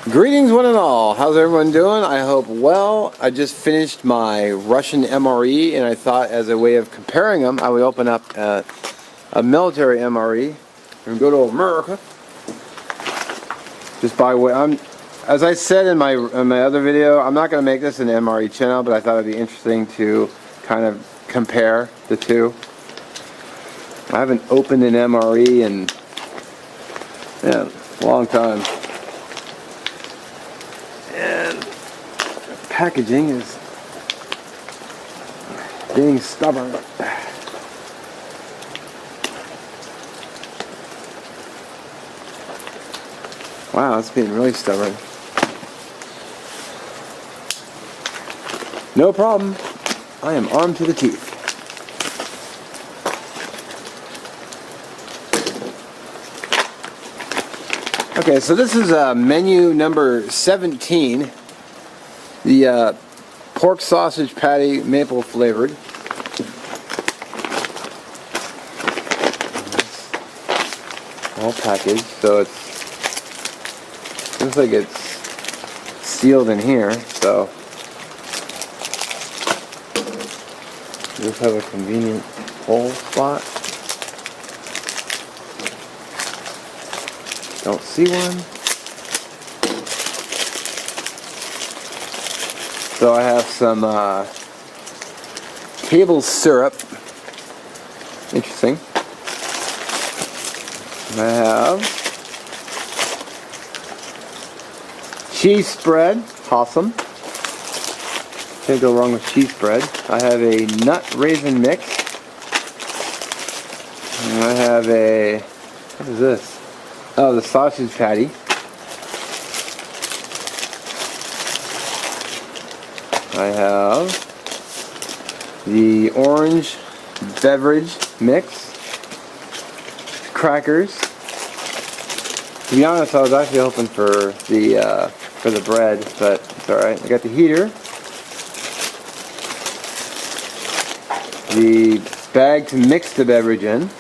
Greetings one and all. How's everyone doing? I hope well. I just finished my Russian MRE and I thought as a way of comparing them I would open up a military MRE and go to America. Just by way, as I said in my other video, I'm not going to make this an MRE channel, but I thought it'd be interesting to kind of compare the two. I haven't opened an MRE in a long time. And packaging is being stubborn. Wow, it's being really stubborn. No problem. I am armed to the teeth. Okay, so this is menu number 17, the pork sausage patty maple flavored. All packaged, so it looks like it's sealed in here, so just have a convenient hole spot. Don't see one. So I have some table syrup. Interesting. I have cheese spread. Awesome. Can't go wrong with cheese spread. I have a nut raisin mix. And I have a, what is this? Oh, the sausage patty. I have the orange beverage mix. Crackers. To be honest, I was actually hoping for the bread, but it's alright. I got the heater. The bag to mix the beverage in.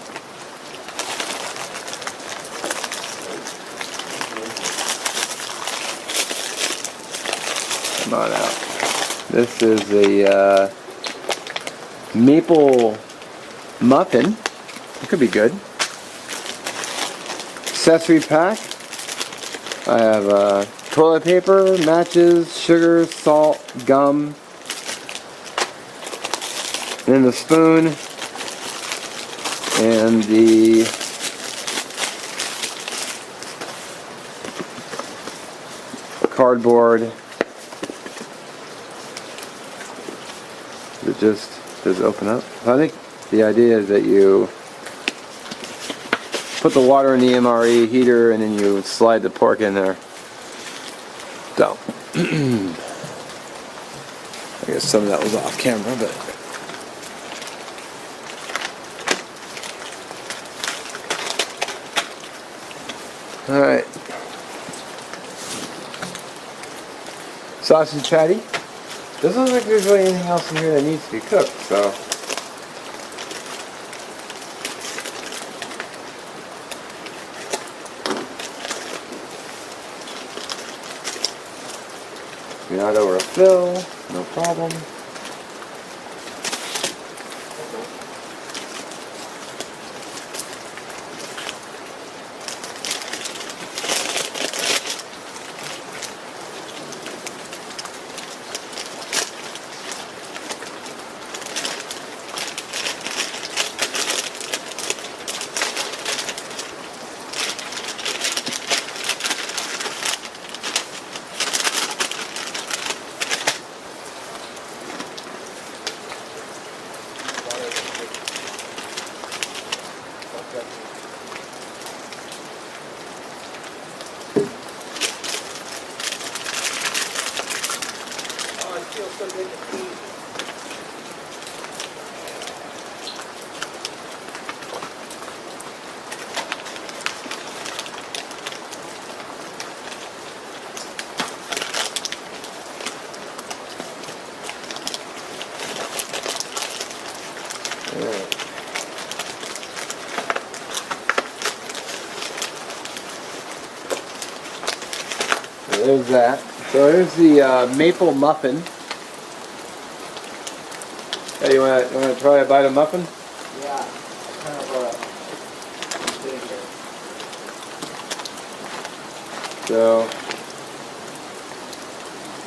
Come on out. This is a maple muffin. It could be good. Accessory pack. I have toilet paper, matches, sugar, salt, gum, and then the spoon and the cardboard. Does it open up? I think the idea is that you put the water in the MRE heater and then you slide the pork in there. So, I guess some of that was off camera, but alright. Sausage patty. Doesn't look like there's really anything else in here that needs to be cooked, so. Not over a fill, no problem. So there's that. So here's the maple muffin. Hey, you wanna try a bite of muffin? Yeah, kind of big here. So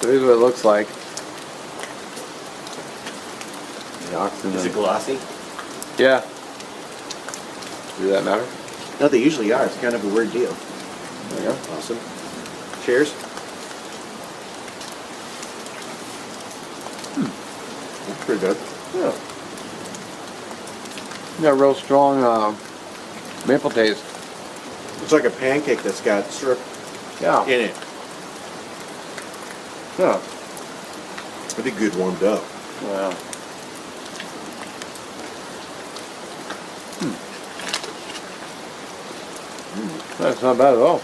here's what it looks like. The oxygen. Is it glossy? Yeah. Does that matter? No, they usually are. It's kind of a weird deal. There you go. Awesome. Cheers. That's pretty good. Yeah. Got a real strong maple taste. It's like a pancake that's got syrup Yeah. in it. Yeah. Pretty good warmed up. Wow. That's not bad at all.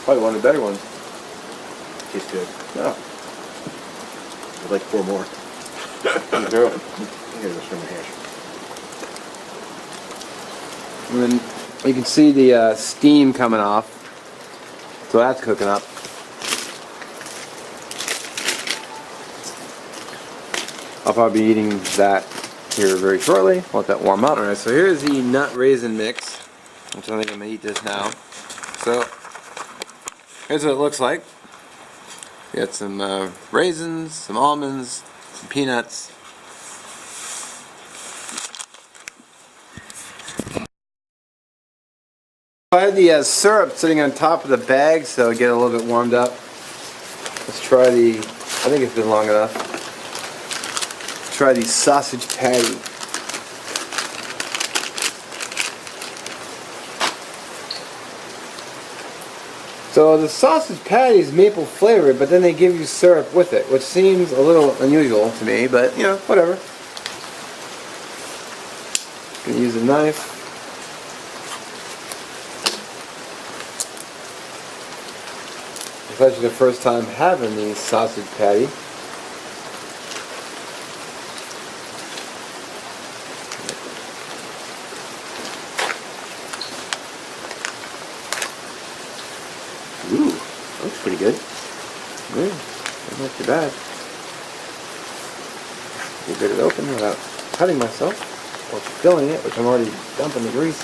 Probably one of the better ones. Tastes good. Yeah. I'd like 4 more. Me too. Here, this from the hash. And then you can see the steam coming off. So that's cooking up. I'll probably be eating that here very shortly. Let that warm up. Alright, so here's the nut raisin mix. Which I think I'm going to eat this now. So, here's what it looks like. We got some raisins, some almonds, some peanuts. I had the syrup sitting on top of the bag, so get a little bit warmed up. Let's try the, I think it's been long enough. Try the sausage patty. So the sausage patty is maple flavored, but then they give you syrup with it, which seems a little unusual to me, but you know, whatever. Gonna use a knife. It's actually the first time having the sausage patty. Ooh, looks pretty good. Yeah, not too bad. We'll get it open without cutting myself or filling it, which I'm already dumping the grease.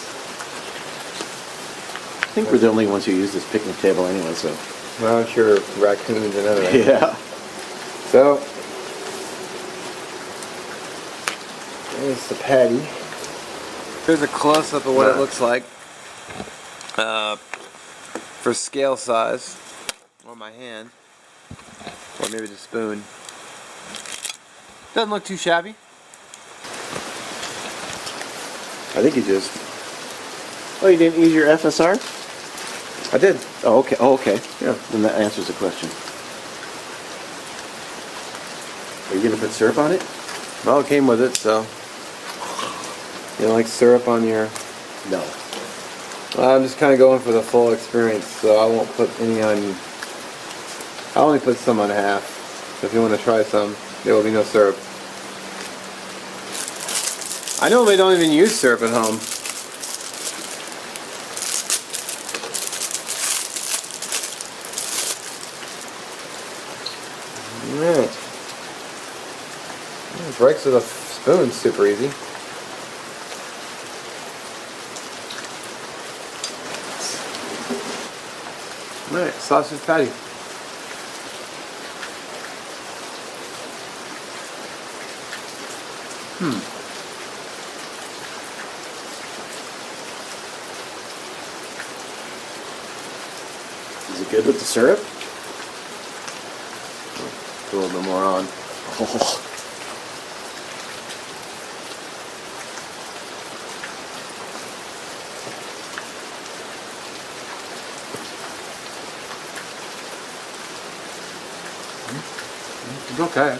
I think we're the only ones who use this picnic table anyway, so. Well, I'm sure raccoons and other Yeah. So, there's the patty. Here's a close-up of what it looks like. For scale size, on my hand, or maybe the spoon. Doesn't look too shabby. I think you just... Oh, you didn't use your FSR? I did. Oh, okay. Oh, okay. Yeah, then that answers the question. Are you going to put syrup on it? Well, it came with it, so... You don't like syrup on your... No. I'm just kind of going for the full experience, so I won't put any on... I'll only put some on half. If you want to try some, there will be no syrup. I know they don't even use syrup at home. Alright. It breaks with a spoon super easy. Alright, sausage patty. Is it good with the syrup? Put a little bit more on. Oh. It's okay.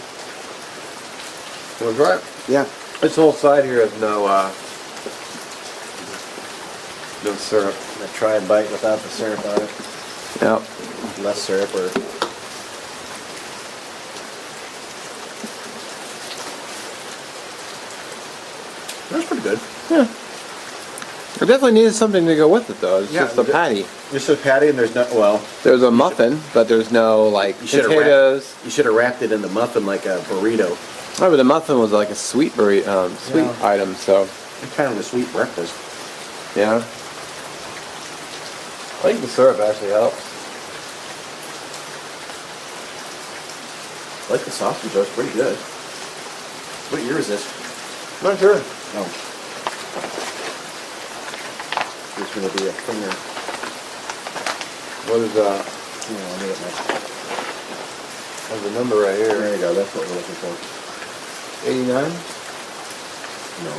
Want to try it? Yeah. This whole side here has no syrup. I'm going to try a bite without the syrup on it. Yep. Less syrup or... That's pretty good. Yeah. It definitely needs something to go with it, though. It's Yeah, just a patty. Just a patty, and there's no, well, There's a muffin, but there's no, like, you should have potatoes. you should have wrapped it in the muffin like a burrito. Oh, but the muffin was like a sweet sweet Yeah. item, so, It's kind of a sweet breakfast. yeah. I think the syrup actually helps. I like the sausage, though. It's pretty good. What year is this? Not sure. No. It's going to be a finger. What is that? Hang on, let me get my... There's a number right There here. you go, that's what we're looking for. 89? No.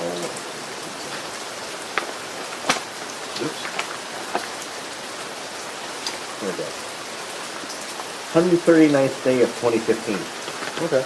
Oops. There we go. 139th day of 2015. Okay.